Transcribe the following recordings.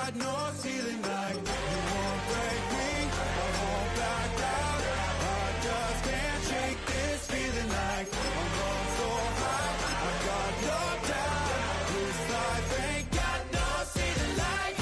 got no ceiling like you won't break me. I won't back out. I just can't shake this feeling like I'm going so high. I got no doubt. This life ain't got no ceiling like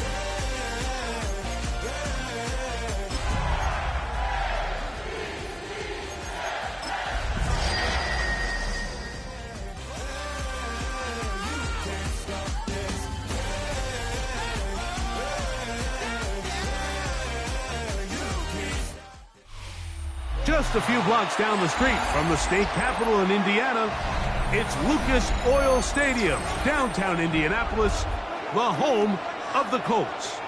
Just a few blocks down the street from the state capitol in Indiana, it's Lucas Oil Stadium, downtown Indianapolis, the home of the Colts.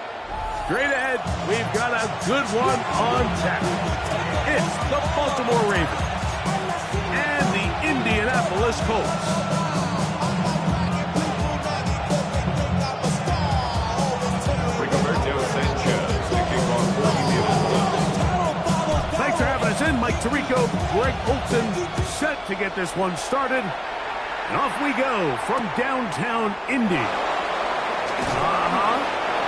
Straight ahead, we've got a good one on tap. It's the Baltimore Ravens and the Indianapolis Colts. Thanks for having us in. Mike Tirico, Greg Olson, set to get this one started. And off we go from downtown Indy.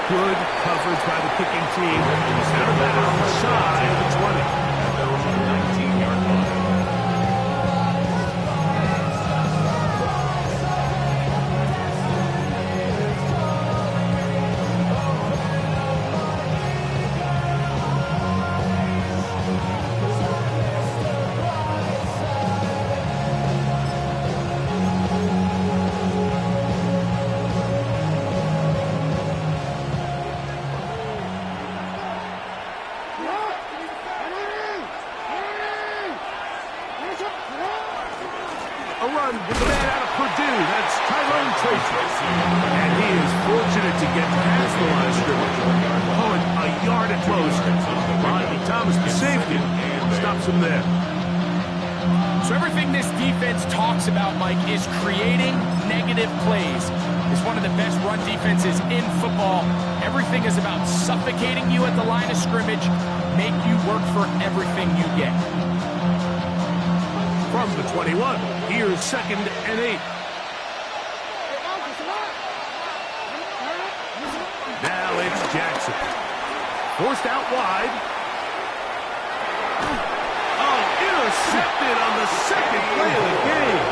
Good coverage by the kicking team. Out of bounds, shy of the 20. And they're on the 19-yard line. And he is fortunate to get past the line of scrimmage. A yard at most. Monty Thomas, the safety, stops him there. So everything this defense talks about, Mike, is creating negative plays. It's one of the best run defenses in football. Everything is about suffocating you at the line of scrimmage, make you work for everything you get. From the 21, here's 2nd and 8. Now it's Jackson. Forced out wide. Oh, intercepted on the second play of the game.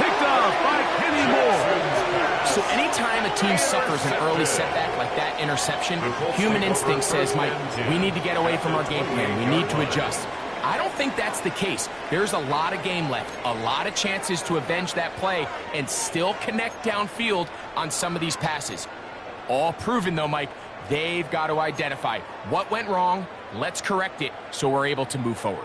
Picked off by Kenny Moore. So anytime a team suffers an early setback like that interception, human instinct says, Mike, we need to get away from our game plan. We need to adjust. I don't think that's the case. There's a lot of game left, a lot of chances to avenge that play and still connect downfield on some of these passes. All proven, though, Mike, they've got to identify what went wrong, let's correct it so we're able to move forward.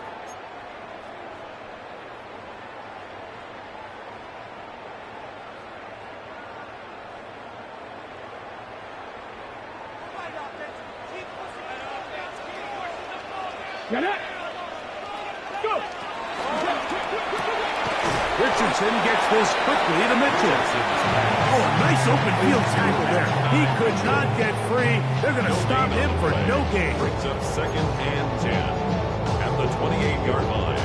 Get it! Go! Richardson gets this quickly to Mitchell. Oh, nice open field tackle there. He could not get free. They're going to stop him for no gain. Brings up 2nd and 10 at the 28-yard line.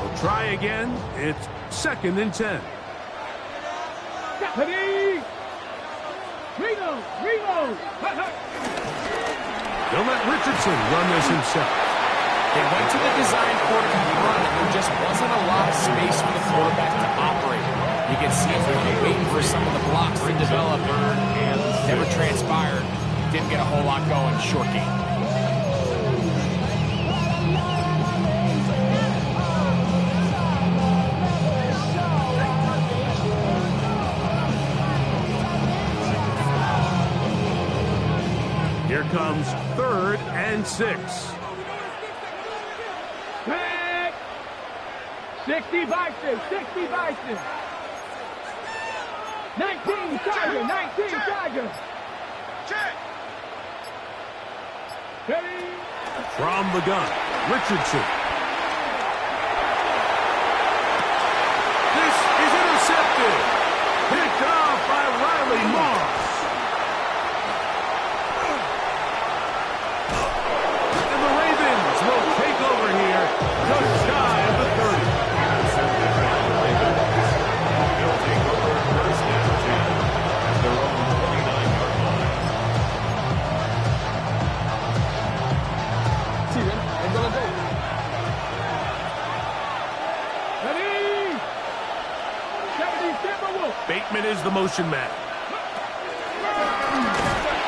We'll try again. It's 2nd and 10. They'll let Richardson run this himself. They went to the design quarterback run, and there just wasn't a lot of space for the quarterback to operate. You can see him waiting for some of the blocks to develop. Never transpired. Didn't get a whole lot going. Short game. Here comes 3rd and 6. Back. 60 Bison, 60 Bison. 19 Tiger, 19 Tiger. Check. Ready. From the gun, Richardson. This is intercepted. Picked off by Riley Moss. And the Ravens will take over here to lineman is the motion man.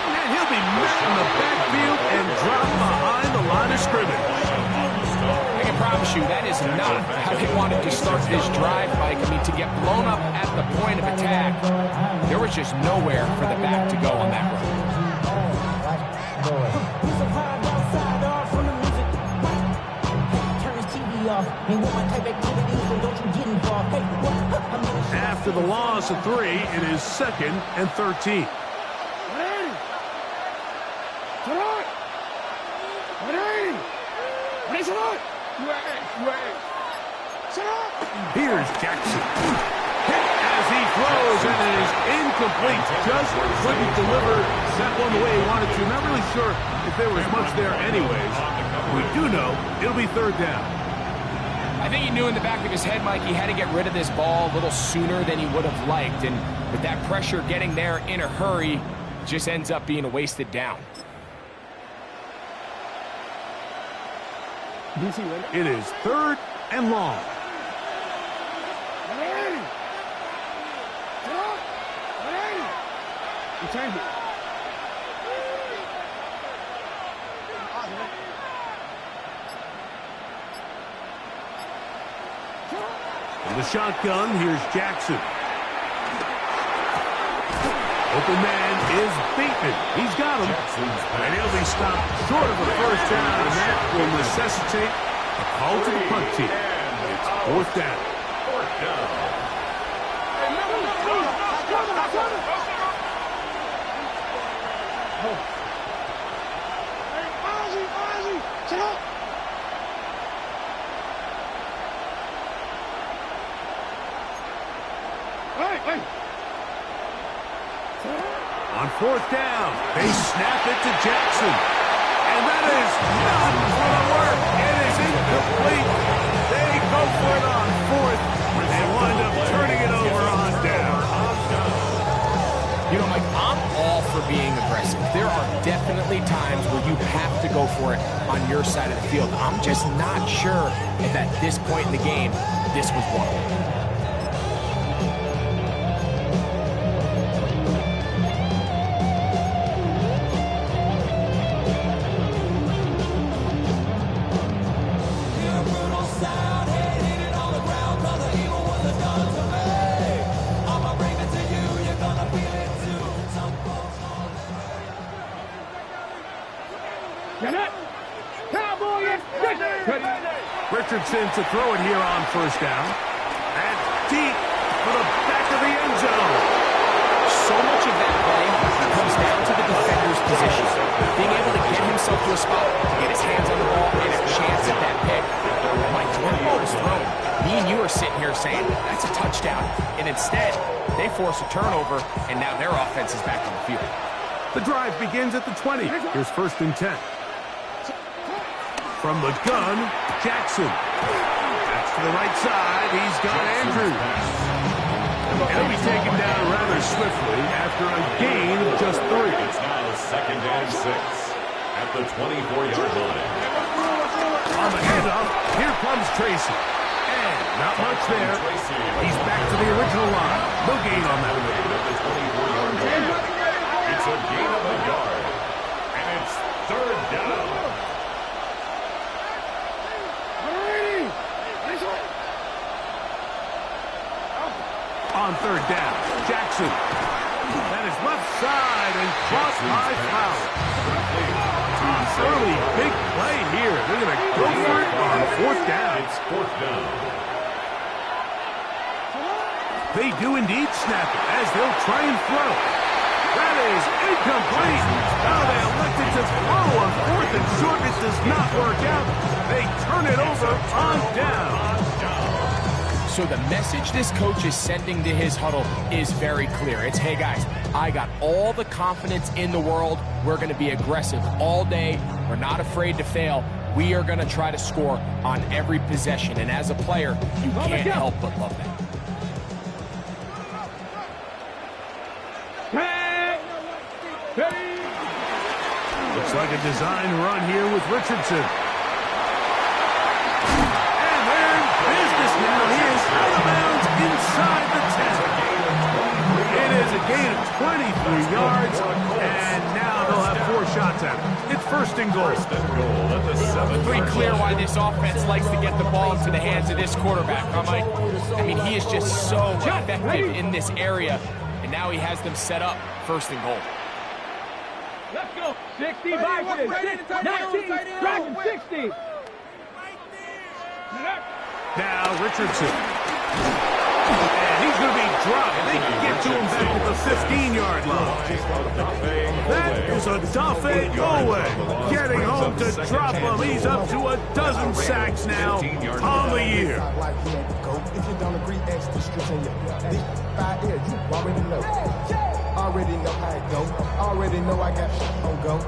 And he'll be met in the backfield and dropped behind the line of scrimmage. I can promise you that is not how they wanted to start this drive, Mike. I mean, to get blown up at the point of attack, there was just nowhere for the back to go on that run. After the loss of 3, it is 2nd and 13. Here's Jackson. Hit as he throws, and it is incomplete. Just couldn't deliver that one the way he wanted to. Not really sure if there was much there anyways. We do know it'll be 3rd down. I think he knew in the back of his head, Mike, he had to get rid of this ball a little sooner than he would have liked. And with that pressure getting there in a hurry, just ends up being a wasted down. It is 3rd and long. In the shotgun, here's Jackson. Open man is Bateman. He's got him. And he'll be stopped short of a 1st down, and that will necessitate a call to the punt team. It's 4th down. On 4th down, they snap it to Jackson. And that is not going to work. It is incomplete. They go for it on 4th and wind up turning it over on down. You know, Mike, I'm all for being aggressive. There are definitely times where you have to go for it on your side of the field. I'm just not sure if at this point in the game, this was one. Richardson to throw it here on 1st down. And deep for the back of the end zone. So much of that play comes down to the defender's position. Being able to get himself to a spot, to get his hands on the ball, and a chance at that pick. Mike, when the ball was thrown, me and you are sitting here saying, that's a touchdown. And instead, they force a turnover, and now their offense is back on the field. The drive begins at the 20. Here's 1st and 10. From the gun, Jackson. That's to the right side. He's got Andrews. He'll be taken down rather swiftly after a gain of just 3. It's now 2nd and 6 at the 24-yard line. On the handoff, here comes Tracy. And not much there. He's back to the original line. No gain on that. At the 24-yard line. It's a gain of a yard. And it's 3rd down. On 3rd down, Jackson. That is left side and caught by Fowler. Early big play here. They're going to go for it on 4th down. It's 4th down. They do indeed snap it as they'll try and throw. That is incomplete. Now they elected to throw on 4th and short. It does not work out. They turn it over on down. So the message this coach is sending to his huddle is very clear. It's, hey guys, I got all the confidence in the world. We're going to be aggressive all day. We're not afraid to fail. We are going to try to score on every possession. And as a player, you can't help but love that. Looks like a design run here with Richardson. And they're in business now. He is out of bounds inside the 10. 23 yards, and now they'll have 4 shots at it. It's first and goal. Pretty clear why this offense likes to get the ball into the hands of this quarterback, huh, Mike? I mean, he is just so effective in this area, and now he has them set up first and goal. Let's go. 60 Vikings. 19. Dragon 60. Now Richardson. And he's going to be dropped. They can get to him back at the 15-yard line. That is a Dafe Owe getting home to drop him. He's up to a dozen sacks now on the year. If you don't agree, ask the streets in your deep 5 years, you already know. Already know how it go. Already know I got shit on go.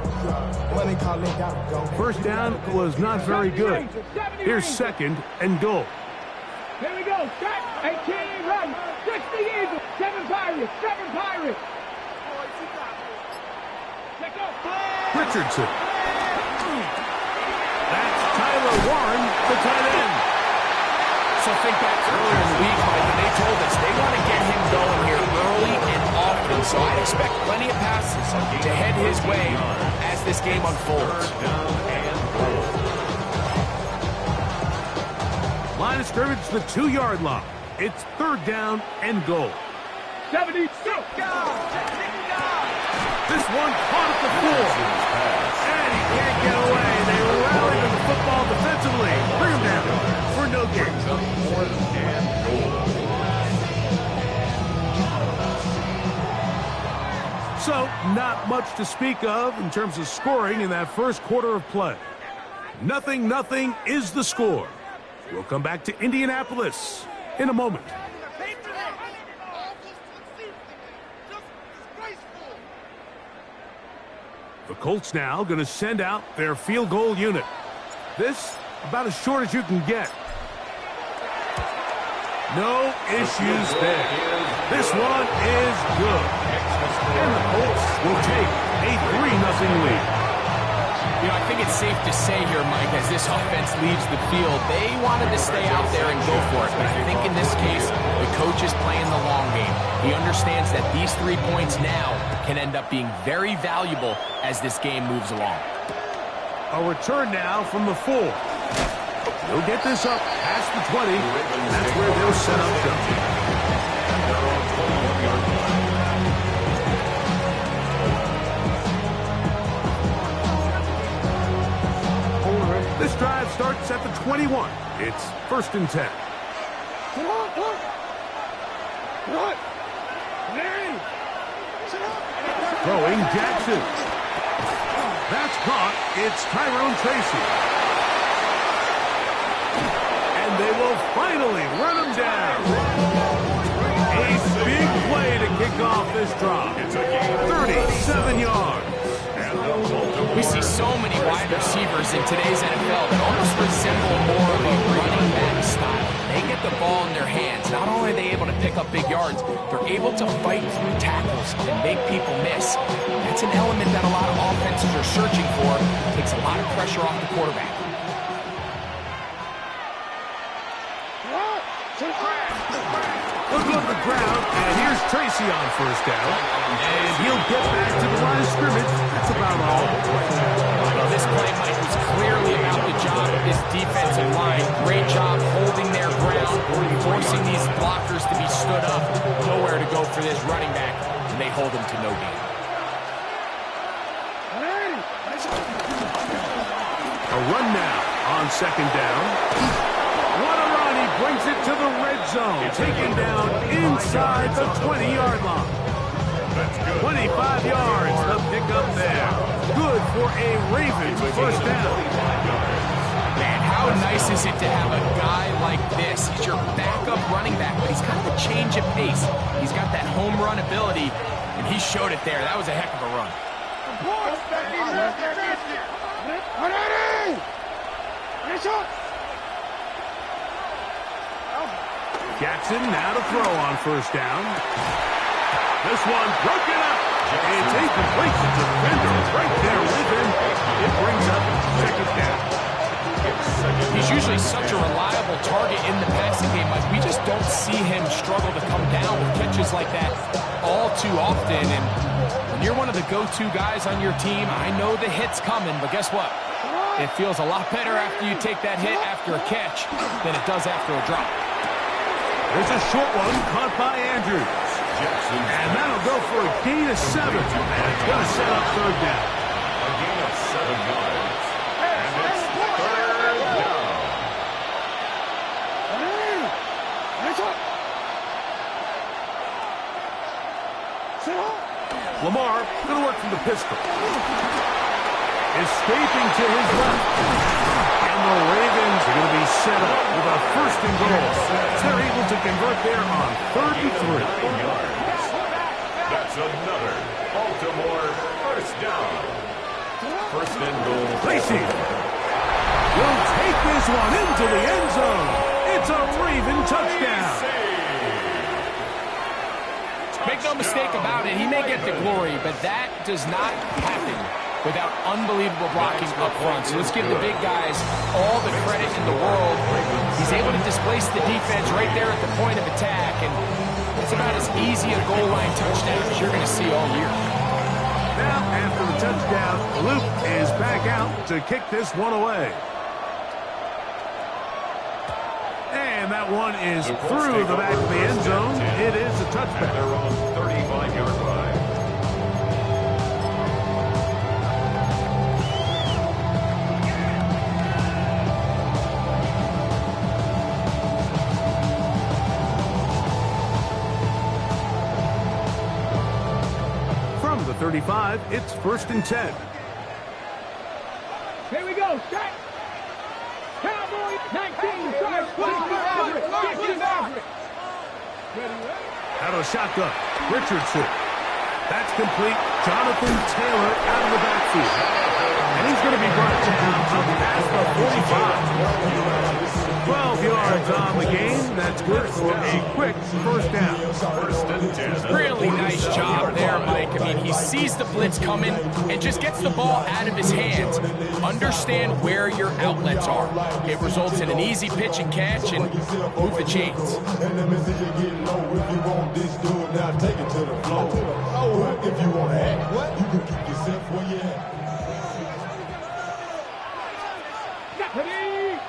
Money calling, gotta go. First down was not very good. Here's second and goal. Here we go. Set. 18 run. 60 Eagles. 7 Pirates. 7 Pirates. Richardson. That's Tyler Warren, the tight end. So think back to earlier in the week, Mike, and they told us they want to get him going here early and often. So I expect plenty of passes to head his way as this game unfolds. Line of scrimmage, the 2-yard line. It's third down and goal. 76. This one caught at the floor. And he can't get away. They rally to the football defensively. Bring him down for no gain. So, not much to speak of in terms of scoring in that first quarter of play. 0-0 is the score. We'll come back to Indianapolis in a moment. The Colts now going to send out their field goal unit. This about as short as you can get. No issues there. This one is good. And the Colts will take a 3-0 lead. You know, I think it's safe to say here, Mike, as this offense leaves the field, they wanted to stay out there and go for it. But I think in this case, the coach is playing the long game. He understands that these 3 points now can end up being very valuable as this game moves along. A return now from the 4. They'll get this up past the 20. That's where they'll set up shop. This drive starts at the 21. It's first and 10. Throwing Jackson. That's caught. It's Tyrone Tracy. And they will finally run him down. A big play to kick off this drive. 37 yards. We see so many wide receivers in today's NFL that almost resemble more of a running back style. They get the ball in their hands. Not only are they able to pick up big yards, they're able to fight through tackles and make people miss. That's an element that a lot of offenses are searching for. It takes a lot of pressure off the quarterback. Look on the ground, and here's Tracy on first down. And he'll get back to the line of scrimmage. That's about all. Well, this play, Mike, was clearly about the job of this defensive line. Great job holding their ground, forcing these blockers to be stood up. Nowhere to go for this running back, and they hold him to no gain. A run now on second down. What a run. He brings it to the red zone. Taken down inside the 20-yard line. 25 yards, the pickup there. Good for a Ravens first down. Man, how nice is it to have a guy like this? He's your backup running back, but he's got the change of pace. He's got that home run ability, and he showed it there. That was a heck of a run. Jackson now to throw on first down. This one broken up. It's incomplete. The defender right there with him. It brings up second down. He's usually such a reliable target in the passing game. Like, we just don't see him struggle to come down with catches like that all too often. And when you're one of the go-to guys on your team, I know the hit's coming, but guess what? It feels a lot better after you take that hit after a catch than it does after a drop. There's a short one caught by Andrews. And that'll go for a gain of 7. And it's going to set up third down. A gain of 7 yards. And it's third down. Lamar going to work from the pistol. Escaping to his left. And the Ravens are going to be set up with a first and goal. They're able to convert there on 3rd and 3. 9 yards. That's another Baltimore first down. First and goal. Lacey will take this one into the end zone. It's a Raven touchdown. Make no mistake about it, he may get the glory, but that does not happen without unbelievable blocking up front. So let's give the big guys all the credit in the world. He's able to displace the defense right there at the point of attack, and it's about as easy a goal line touchdown as you're going to see all year. Now, after the touchdown, Luke is back out to kick this one away. And that one is through the back of the end zone. It is a touchback. They're on 35-yard line. From the 35, it's 1st and 10. Here we go. Set. Cowboy 19. Start. Out of the shotgun, Richardson. That's complete. Jonathan Taylor out of the backfield. And he's going to be brought down up past the 45. 12 yards on the game. That's good for a quick first down. First and 10. Really nice job there, Mike. I mean, he sees the blitz coming and just gets the ball out of his hands. Understand where your outlets are. It results in an easy pitch and catch and move the chains.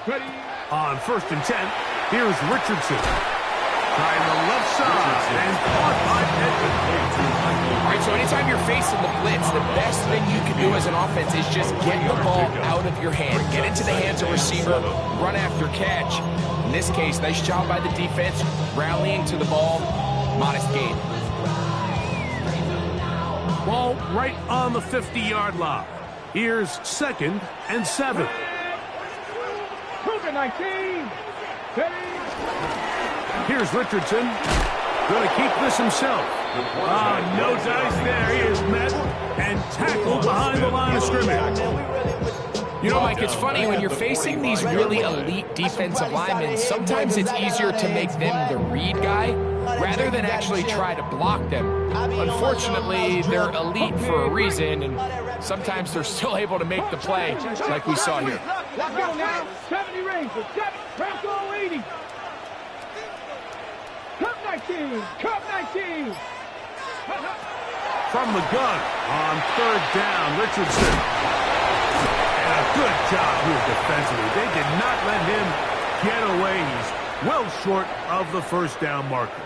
Ready. On 1st and 10, here's Richardson. Trying the left side and caught by Edmonds. All right, so anytime you're facing the blitz, the best thing you can do as an offense is just get the ball out of your hand. Get into the hands of receiver, run after catch. In this case, nice job by the defense, rallying to the ball. Modest gain. Ball right on the 50-yard line. Here's 2nd and 7. Cougar 19. Ready. Here's Richardson. Going to keep this himself. No dice there. He is met and tackled behind the line of scrimmage. You know, Mike, it's funny, when you're facing these really elite defensive linemen, sometimes it's easier to make them the read guy rather than actually try to block them. Unfortunately, they're elite for a reason, and sometimes they're still able to make the play like we saw here. Let's go now. 70 Rangers. 7. Bronco 80. Cup 19. Cup 19. From the gun on 3rd down, Richardson. And a good job here defensively. They did not let him get away. He's well short of the first down marker.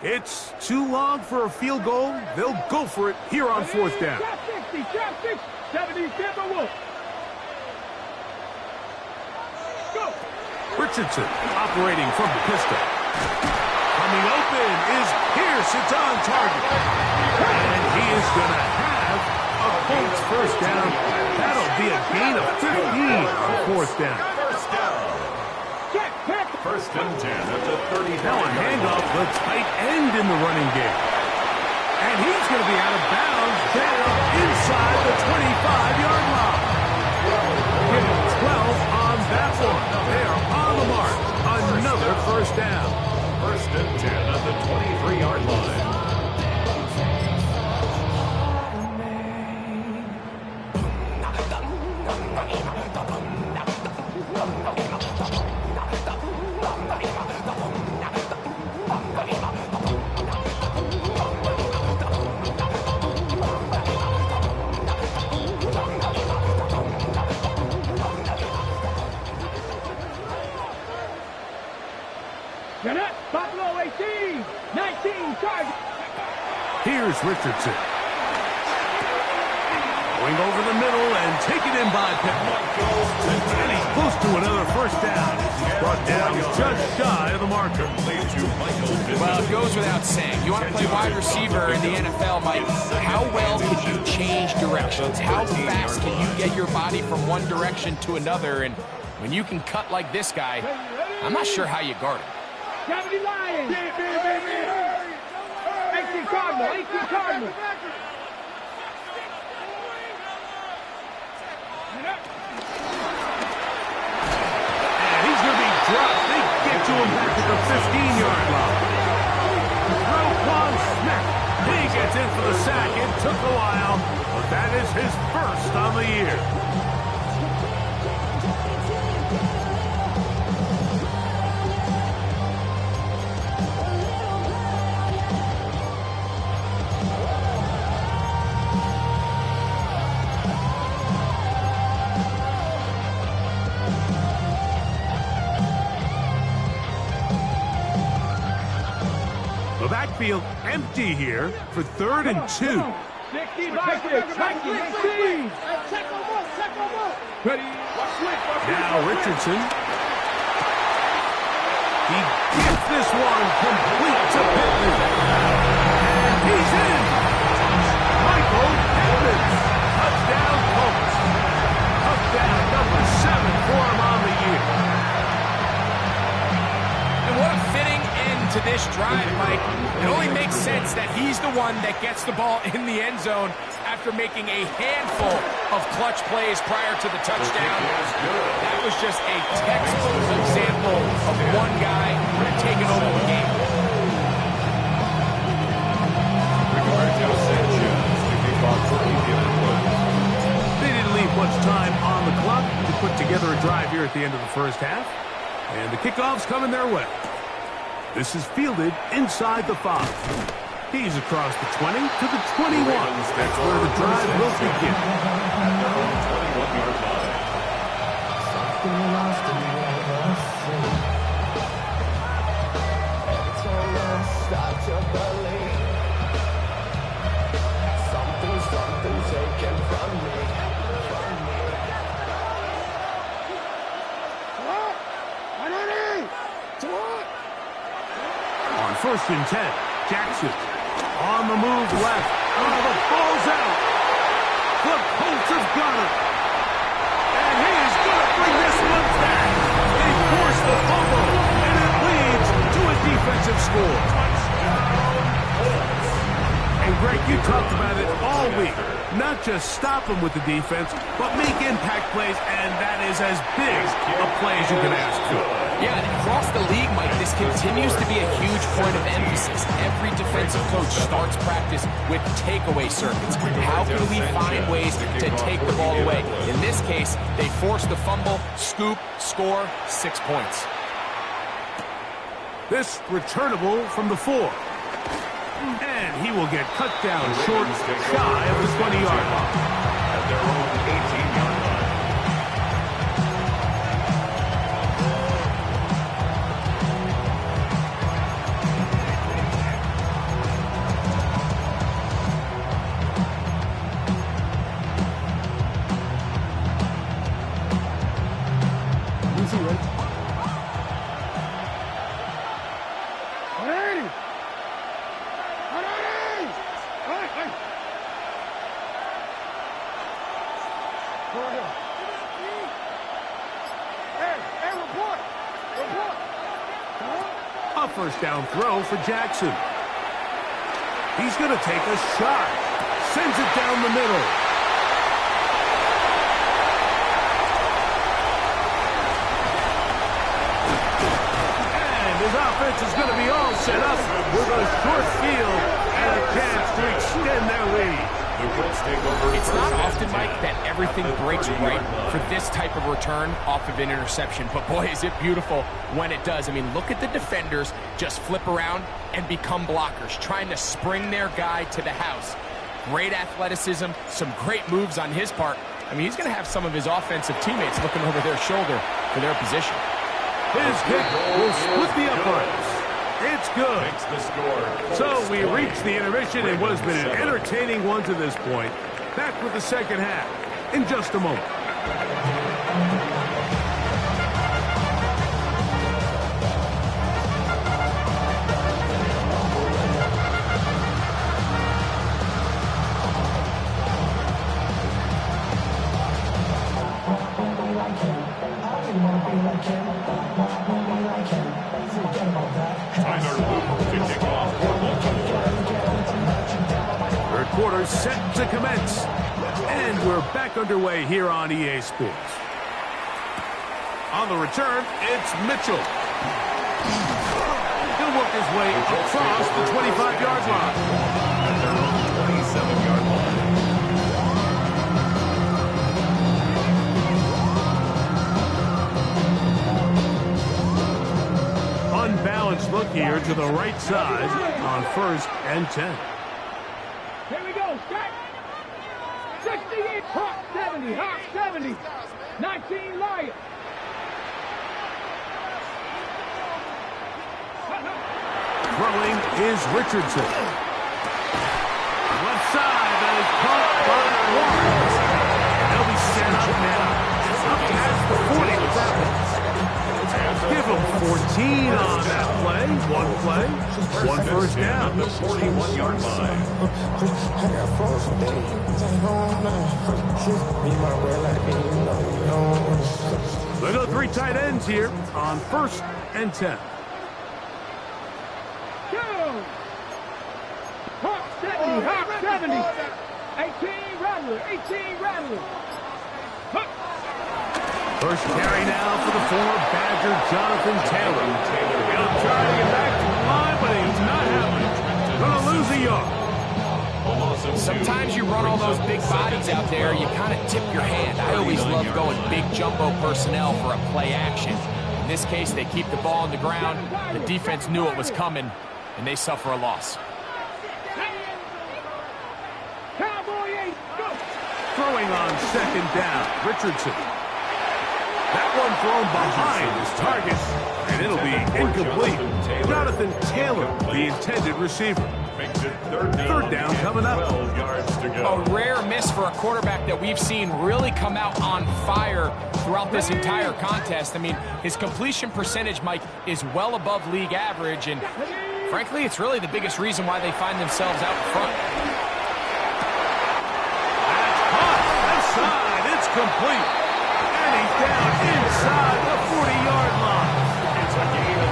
It's too long for a field goal. They'll go for it here on 4th down. Drop 60. Drop 60. 70 Timberwolves. Go. Richardson operating from the pistol. Coming open is Pierce. It's on target. And he is going to have a Colts first down. That'll be a gain of 15 on 4th down. First down. Check. Pick. First and 10 at the 30. Now a handoff, the tight end in the running game. And he's going to be out of bounds down inside the 25-yard line. Give him 12 on that one. They are on the mark. Another first down. First and 10 at the 23-yard line. W18 19 charge. Here's Richardson. Going over the middle and taken in by Pittman. And he's close to another first down. He's brought down just shy of the marker. Well, it goes without saying. You want to play wide receiver in the NFL, Mike, how well can you change directions? How fast can you get your body from one direction to another? And when you can cut like this guy, I'm not sure how you guard him. 70 Lions. 18 Cardinal. 18 Cardinal. And he's going to be dropped. They get to him back at the 15-yard line. Roquan Smith. He gets in for the sack. It took a while, but that is his first on the year. The backfield empty here for 3rd and 2. 60 by 6. Ready. Now Richardson. He gets this one complete to Pittman. And he's in. Michael Pittman. Touchdown Colts. Touchdown number 7 for him on the year. And what a fitting end to this drive, Mike. It only makes sense that he's the one that gets the ball in the end zone after making a handful of clutch plays prior to the touchdown. That was just a textbook example of one guy taking over the game. They didn't leave much time on the clock to put together a drive here at the end of the first half. And the kickoff's coming their way. This is fielded inside the 5. He's across the 20 to the 21. That's where the drive will begin. On 1st and 10, Jackson on the move left. Oh, the ball's out. The Colts have got it. And he is going to bring this one back. They force the fumble, and it leads to a defensive score. And Greg, you talked about it all week. Not just stop him with the defense, but make impact plays, and that is as big a play as you can ask for. Yeah, and across the league, Mike, this continues to be a huge point of emphasis. Every defensive coach starts practice with takeaway circuits. How can we find ways to take the ball away? In this case, they force the fumble, scoop, score, 6 points. This returnable from the 4. And he will get cut down short, shy of the 20-yard line. At their own 18-yard line. first down throw for Jackson. He's going to take a shot. Sends it down the middle. And his offense is going to be all set up with a short field and a chance to extend their lead. It's not often, Mike, that everything breaks right for this type of return off of an interception. But, boy, is it beautiful when it does. I mean, look at the defenders just flip around and become blockers, trying to spring their guy to the house. Great athleticism, some great moves on his part. I mean, he's going to have some of his offensive teammates looking over their shoulder for their position. His kick will split the uprights. It's good. So we reach the intermission in what has been an entertaining one to this point. Back with the second half in just a moment. Third quarter set to commence. And we're back underway here on EA Sports. On the return, it's Mitchell. He'll work his way across the 25-yard line. 27-yard line. Unbalanced look here to the right side on 1st and 10. Here we go, Scott. 68, Hawk 70, Hawk 70. 19 Lions. Throwing is Richardson. Left side, that is caught by Warren. They'll be set up now. Up past the 40 with that one. Give him 14 on that play. One play, one first down. The 41-yard line. They go 3 tight ends here on 1st and 10. Hawk 70, Hawk 70. 18 Rattler, 18 Rattler. First carry now for the former Badger, Jonathan Taylor. He'll try to get back to the line, but he's not having it. Gonna lose a yard. Sometimes you run all those big bodies out there, you kind of tip your hand. I always love going big jumbo personnel for a play action. In this case, they keep the ball on the ground. The defense knew it was coming, and they suffer a loss. Throwing on 2nd down, Richardson. That one thrown behind his target, and it'll be incomplete. Jonathan Taylor, the intended receiver. Third down coming up. A rare miss for a quarterback that we've seen really come out on fire throughout this entire contest. I mean, his completion percentage, Mike, is well above league average, and frankly, it's really the biggest reason why they find themselves out in front. That's caught. Left side, it's complete. And he's down inside the 40-yard line. It's a gain of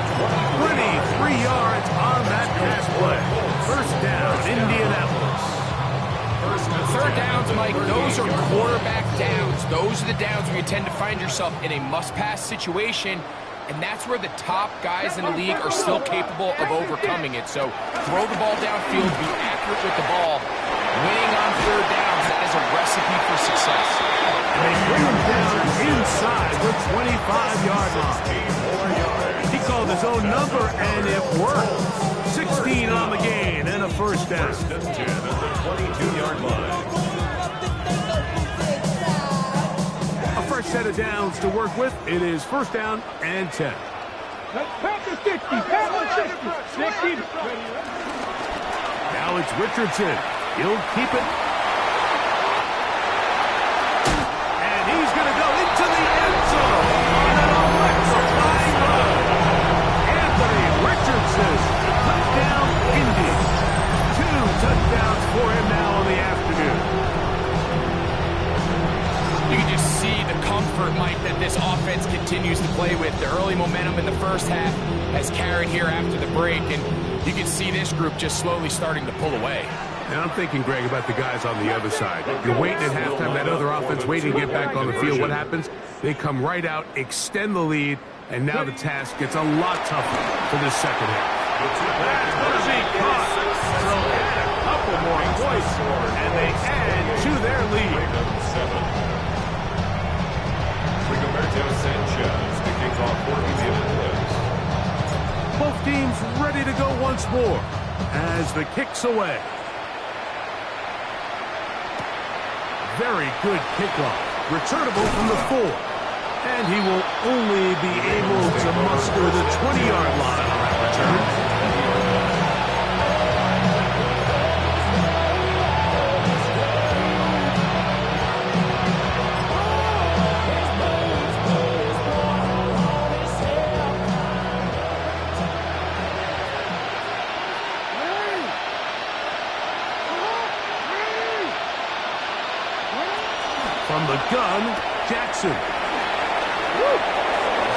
23 yards on that pass play. First down, Indianapolis. Third downs, Mike, those are quarterback downs. Those are the downs where you tend to find yourself in a must-pass situation, and that's where the top guys in the league are still capable of overcoming it. So throw the ball downfield, be accurate with the ball. Winning on third downs, that is a recipe for success. They bring him down inside the 25-yard line. He called his own number, and it worked. 16 on the gain and a first down. First and 10 at the 22-yard line. A fresh set of downs to work with. It is 1st down and 10. Pack the 60, pack the 60. 60. Now it's Richardson. He'll keep it. And he's going to go into the end zone on an electrifying run. Anthony Richardson, touchdown Indy. 2 touchdowns for him now in the afternoon. You can just see the comfort effort, Mike, that this offense continues to play with. The early momentum in the first half has carried here after the break, and you can see this group just slowly starting to pull away. And I'm thinking, Greg, about the guys on the other side. You're waiting at halftime, that other offense waiting to get back on the field. What happens? They come right out, extend the lead, and now the task gets a lot tougher for this second half. That's going to be caught. So add a couple more points, and they add to their lead. Rigoberto Sanchez to kick off for Indianapolis. Both teams ready to go once more as the kick's away. Very good kickoff. Returnable from the 4. And he will only be able to muster the 20-yard line on that return. From the gun, Jackson. He's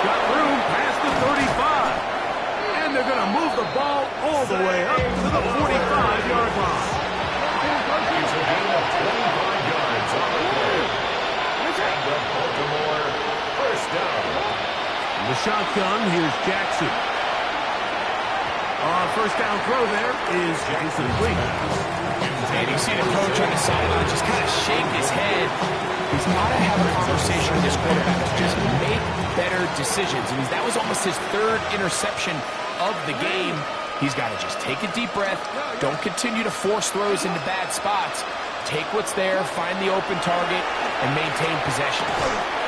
got room past the 35. And they're going to move the ball all the way up to the 45-yard line. It's a gain of 25 yards on the play. And the Baltimore first down. In the shotgun, here's Jackson. First down throw there is complete. And you see the coach on the sideline just kind of shake his head. He's got to have a conversation with his quarterback to just make better decisions. And that was almost his 3rd interception of the game. He's got to just take a deep breath. Don't continue to force throws into bad spots. Take what's there, find the open target, and maintain possession.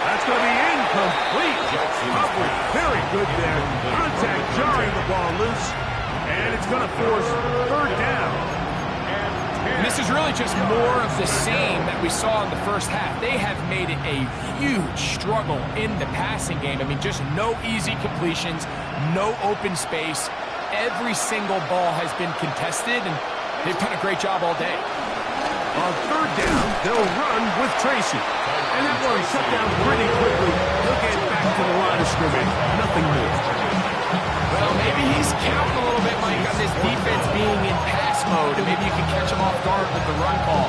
That's going to be incomplete. Coverage very good there. Contact jarring the ball loose. And it's going to force 3rd down. And this is really just more of the same that we saw in the first half. They have made it a huge struggle in the passing game. I mean, just no easy completions, no open space. Every single ball has been contested, and they've done a great job all day. On 3rd down, they'll run with Tracy. And that one shut down pretty quickly. He'll get back to the line of scrimmage. Nothing more. Well, maybe he's counting a little bit, Mike, on this defense being in pass mode, and maybe you can catch him off guard with the run call.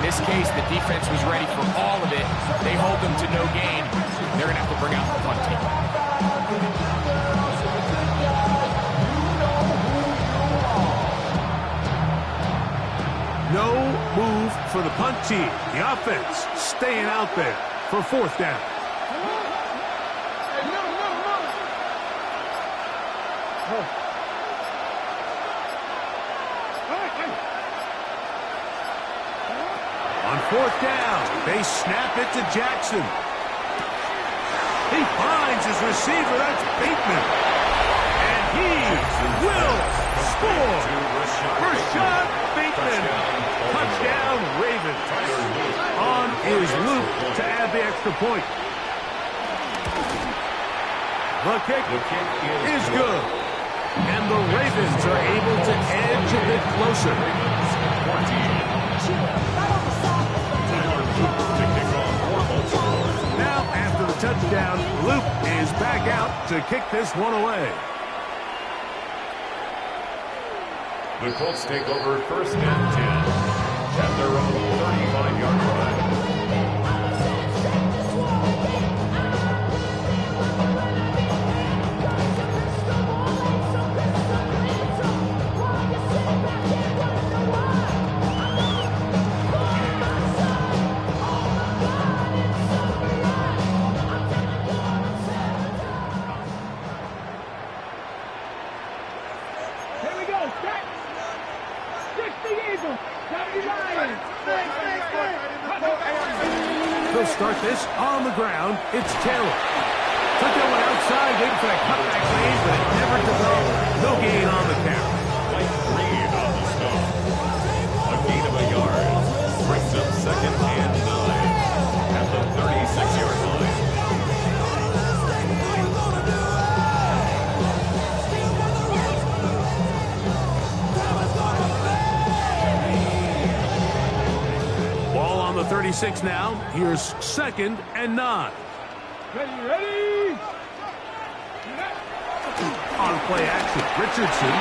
In this case, the defense was ready for all of it. They hold them to no gain. They're going to have to bring out the punt team. No move for the punt team. The offense staying out there for 4th down. On 4th down, they snap it to Jackson. He finds his receiver. That's Bateman. And he will score. Rashad Bateman. Touchdown, Ravens. On is Luke to add the extra point. The kick is good. And the Ravens are able to edge a bit closer. Now, after the touchdown, Luke is back out to kick this one away. The Colts take over 1st and 10 at their own 35-yard line. They'll start this on the ground. It's Taylor. Took that one outside, waiting for that cutback lane, but it never developed. No gain on the carry. Light green on the stop. A gain of a yard. Brings up 2nd and 9 at the 36-yard line. Ball on the 36 now. Here's 2nd and 9. Ready. On play action, Richardson.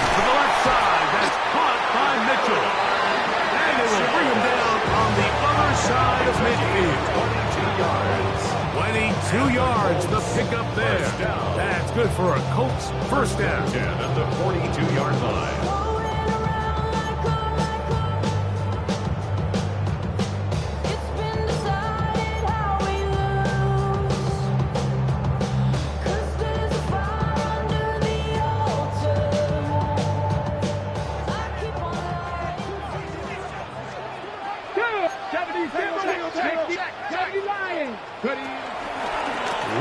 To the left side, that's caught by Mitchell. And it will bring him down on the other side of midfield. 22 yards, the pickup there. That's good for a Colts first down. 10 at the 42-yard line.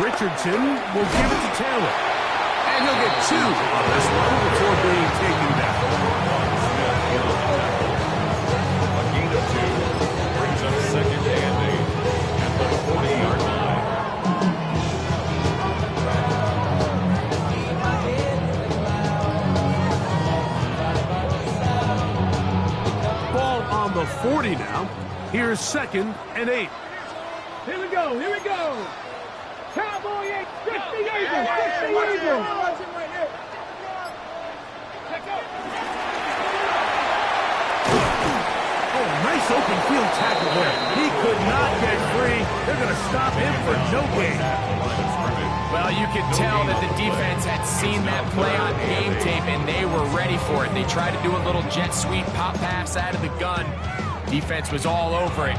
Richardson will give it to Taylor. And he'll get 2 on this one before being taken down. A gain of 2 brings up 2nd and 8 at the 40-yard line. Ball on the 40 now. Here's 2nd and 8. Here we go. Cowboy 8, 60 Eagles. Oh, nice open field tackle there. He could not get free. They're going to stop him for no gain. Well, you could tell that the defense had seen that play on game tape, and they were ready for it. They tried to do a little jet sweep pop pass out of the gun. Defense was all over it.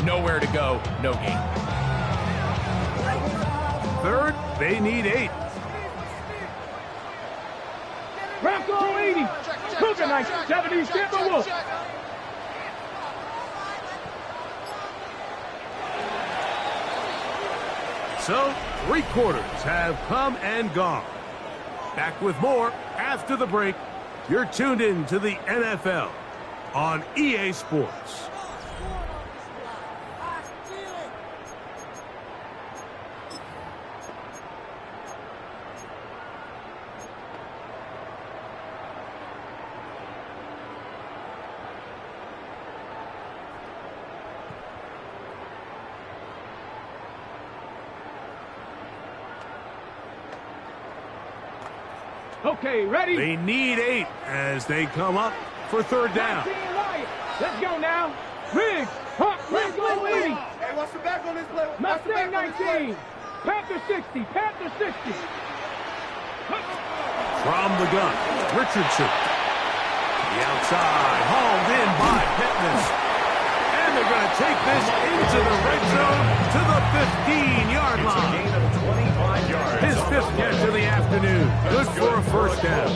Nowhere to go, no gain. Third, they need 8. Bronco 80. Cougar 70 Timberwolves. So, 3 quarters have come and gone. Back with more after the break. You're tuned in to the NFL on EA Sports. Okay, ready? They need 8 as they come up for 3rd down. Let's go now. Riggs, Hawk, Bronco 80. Hey, what's the back on this play? Mustang 19. Panther 60. From the gun, Richardson. The outside, hauled in by Pittman. And they're going to take this into the red zone to the 15-yard line. Gain of 25 yards. His 5th catch of the afternoon. Good for a first down.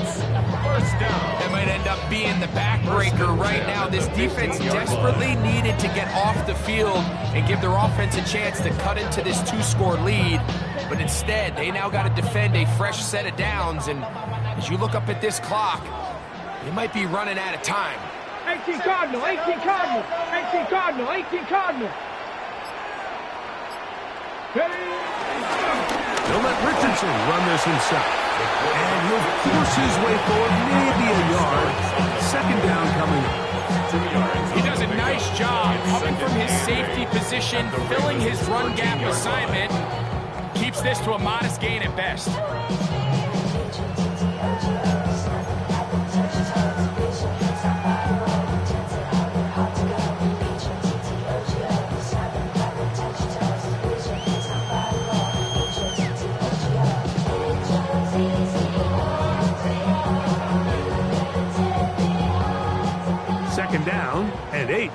That might end up being the backbreaker right now. This defense desperately needed to get off the field and give their offense a chance to cut into this 2-score lead. But instead, they now got to defend a fresh set of downs. And as you look up at this clock, they might be running out of time. 18 Cardinal. He'll let Richardson run this himself. And he'll force his way forward, maybe a yard. 2nd down coming up. He does a nice job coming from his safety position, filling his run gap assignment. Keeps this to a modest gain at best. Second down and 8.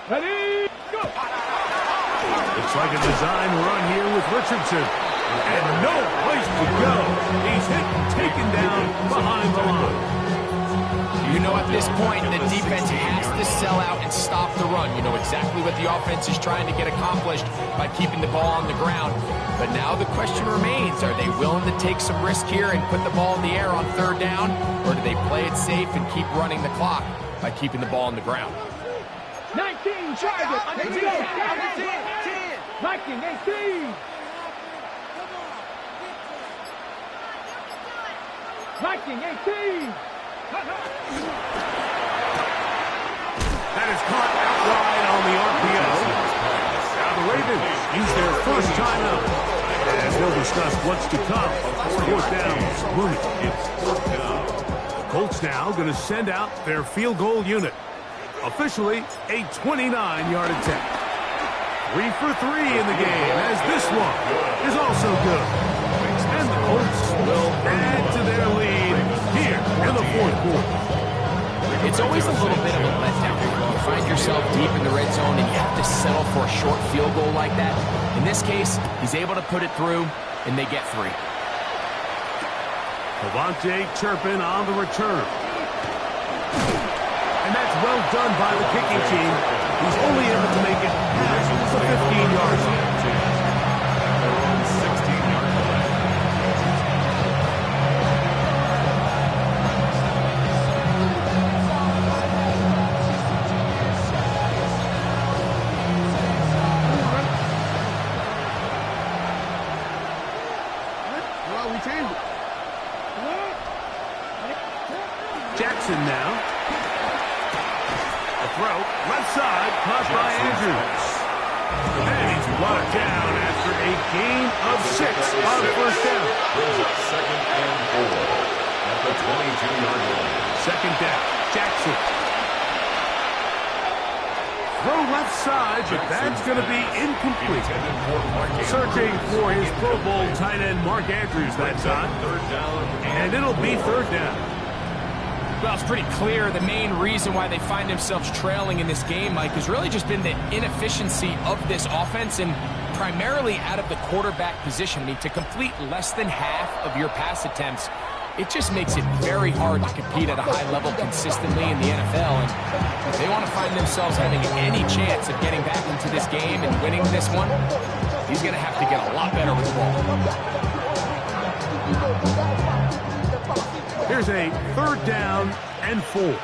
Ready, go! Looks like a design run here with Richardson. And no place to go. He's hit and taken down behind the line. You know, at this point, the defense has to sell out and stop the run. You know exactly what the offense is trying to get accomplished by keeping the ball on the ground. But now the question remains, are they willing to take some risk here and put the ball in the air on 3rd down? Or do they play it safe and keep running the clock by keeping the ball on the ground? 19, charge it. Here we go. 19, 18. 19, 18. That is caught outright on the RPO. use their first timeout. And we'll discuss what's to come. Fourth down, Mooney. It's fourth down. The Colts now going to send out their field goal unit. Officially a 29-yard attempt. 3 for 3 in the game, as this one is also good. And the Colts will add to their lead here in the fourth quarter. It's always a little bit of a letdown. You find yourself deep in the red zone and you have to settle for a short field goal like that. In this case, he's able to put it through, and they get 3. Devontae Turpin on the return. And that's well done by the kicking team. He's only able to make it past the 15-yard line. Their own 16-yard line. Jackson now. A throw, left side, caught by Andrews. And he's brought down after a gain of 6 on first down. Brings up 2nd and 4 at the 22-yard line. Second down, Jackson. Throw left side, but that's going to be incomplete. Searching for his Pro Bowl tight end Mark Andrews that time. Third down. And it'll be third down. Well, it's pretty clear the main reason why they find themselves trailing in this game, Mike, has really just been the inefficiency of this offense and primarily out of the quarterback position. I mean, to complete less than half of your pass attempts, it just makes it very hard to compete at a high level consistently in the NFL. And if they want to find themselves having any chance of getting back into this game and winning this one, he's going to have to get a lot better with the ball. Here's a third down and 4. Report!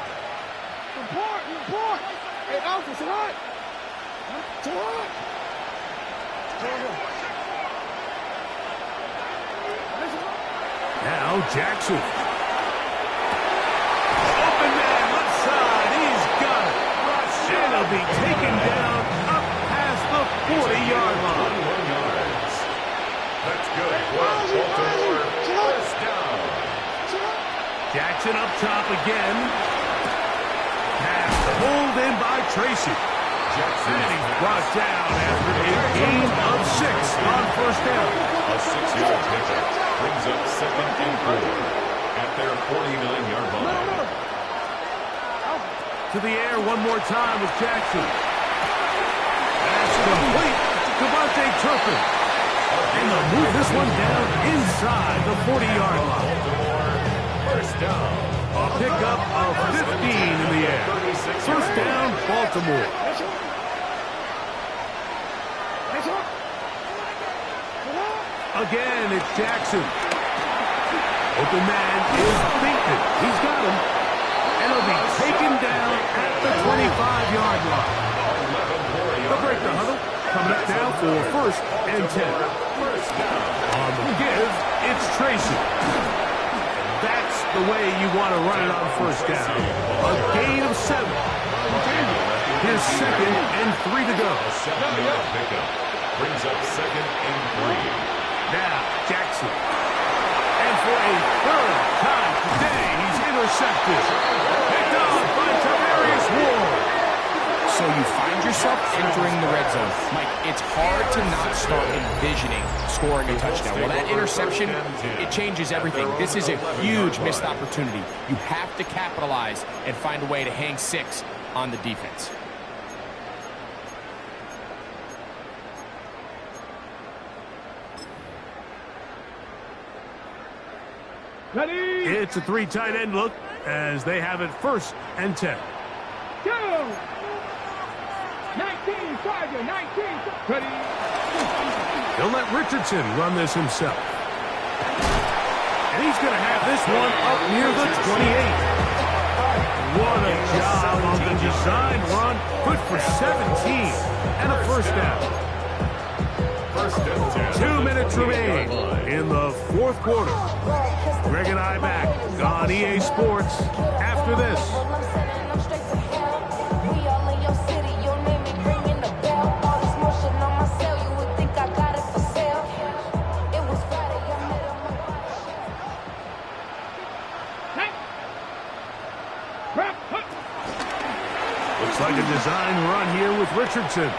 Hey, Alpha, Salat! Salat! Now Jackson. Open man, left side, he's got it. And he'll be taken down up past the 40-yard line. 21 yards. That's good. Baltimore, first down. Jackson up top again. Pass pulled in by Tracy. Jackson And he's brought down after a gain of 6 on first down. a 6-yard pickup. Brings up 2nd and 4 at their 49-yard line. To the air one more time with Jackson. That's complete. Devontae Turpin. And they'll move this one down inside the 40-yard line. First down. A pickup of 15 in the air. First down, Baltimore. Again, it's Jackson. Open man is beaten. He's got him. And he'll be taken down at the 25-yard line. They'll break the huddle. Coming up now for first and 10. On the give, it's Tracy. That's the way you want to run it on first down. A gain of 7. Here's 2nd and 3 to go. 7-yard pickup. Brings up 2nd and 3. Now, Jackson. And for a third time today, he's intercepted. Picked off by Tavarius Ward. So you find yourself entering the red zone. Mike, it's hard to not start envisioning scoring a touchdown. Well, that interception, it changes everything. This is a huge missed opportunity. You have to capitalize and find a way to hang 6 on the defense. Ready? It's a 3 tight end look as they have it first and 10. Go! 19, Tiger, 19. Ready? He'll let Richardson run this himself. And he's going to have this one up near the 28. What a job on the design run. Good for 17 and a first down. 2 minutes remain in the fourth quarter. Greg and I back on EA Sports after this. We all in your city, your name is ringing the bell. All this motion on my cell, you would think Looks like a design run here with Richardson. And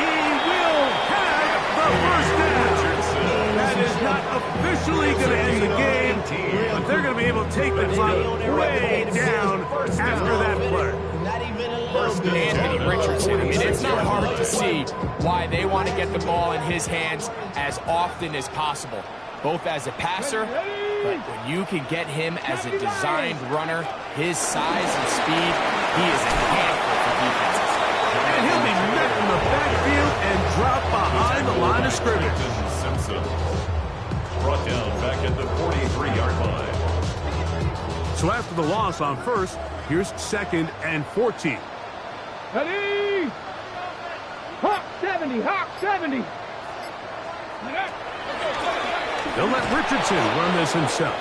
he will have the first down. That is not officially going to end the game, but they're going to be able to take the clock way down after that play. Anthony Richardson, I mean, it's not hard to see why they want to get the ball in his hands as often as possible, both as a passer, but when you can get him as a designed runner, his size and speed, he is a handful for defenses. And he'll be met in the backfield and dropped behind the line of scrimmage. Simpson brought down back at the 43-yard line. So after the loss on first, here's 2nd and 14. Ready? Hawk 70, Hawk 70. They'll let Richardson run this himself.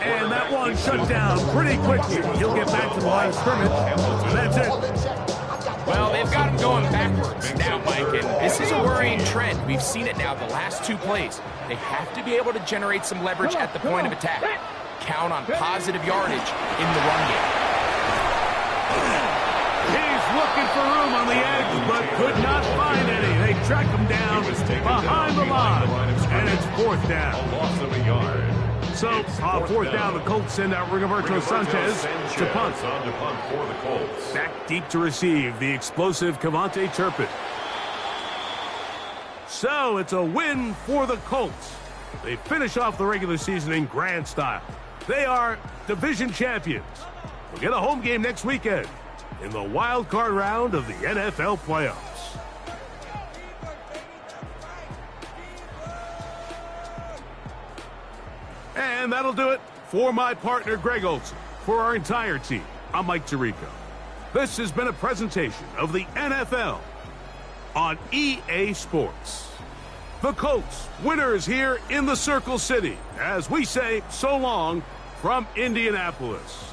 And that one shut down pretty quickly. He'll get back to the line of scrimmage. That's it. Well, they've got him going backwards now, Mike, and this is a worrying trend. We've seen it now the last 2 plays. They have to be able to generate some leverage at the point of attack. Count on positive yardage in the run game. He's looking for room on the edge, but could not find any. They track him down behind the line, and it's 4th down. A loss of a yard. So, on 4th down, the Colts send out Rigoberto Sanchez to punt. On to punt for the Colts. Back deep to receive the explosive Cavante Turpin. So, it's a win for the Colts. They finish off the regular season in grand style. They are division champions. We'll get a home game next weekend in the wild card round of the NFL playoffs. And that'll do it for my partner, Greg Olson. For our entire team, I'm Mike Tirico. This has been a presentation of the NFL on EA Sports. The Colts, winners here in the Circle City, as we say so long from Indianapolis.